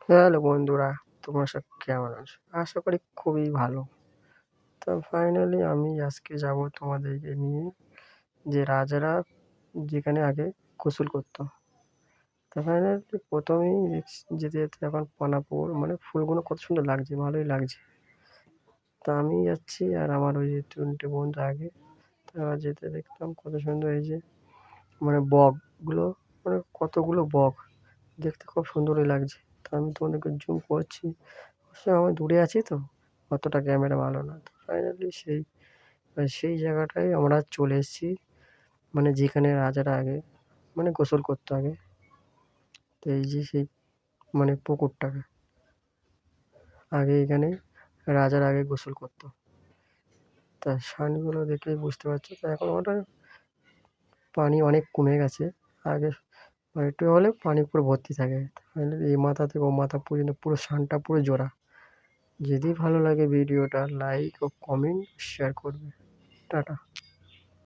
Hello বন্ধুরা, তোমরা সব কেমন আছো? আশা করি খুবই ভালো। তো ফাইনালি আমি আজকে যাব তোমাদেরকে নিয়ে যে রাজারা যেখানে আগে গোসল করতো। তো ফাইনালি ১ম এই যেতে, যেতে এখন পানাপুর মানে ফুলগুলো কত সুন্দর লাগছে, ভালোই লাগছে। তা আমি যাচ্ছি আর আমার ওই যে ৩ টে বন্ধু আগে। তারা যেতে দেখলাম কত সুন্দর এই যে মানে বকগুলো মানে কতগুলো বক। দেখতে খুব সুন্দরই লাগছে। তো আমি তোমাদেরকে জুম করছি। অবশ্য আমি দূরে আছি তো অতটা ক্যামেরা ভালো না। তো ফাইনালি সেই জায়গাটায় আমরা চলে এসেছি মানে যেখানে রাজারা আগে মানে গোসল করতো আগে। তো এই যে সেই মানে পুকুরটাকে আগে এখানে রাজারা আগে গোসল করতো। তা সানগুলো দেখলেই বুঝতে পারছো। তো এখন ওটা পানি অনেক কমে গেছে। আগে একটু হলে পানি পুরো ভর্তি থাকে। ফাইনালি এই মাথা থেকে ও মাথা পর্যন্ত পুরো সানটা পুরো জোড়া। যদি ভালো লাগে ভিডিওটা লাইক ও কমেন্ট শেয়ার করবে। টাটা।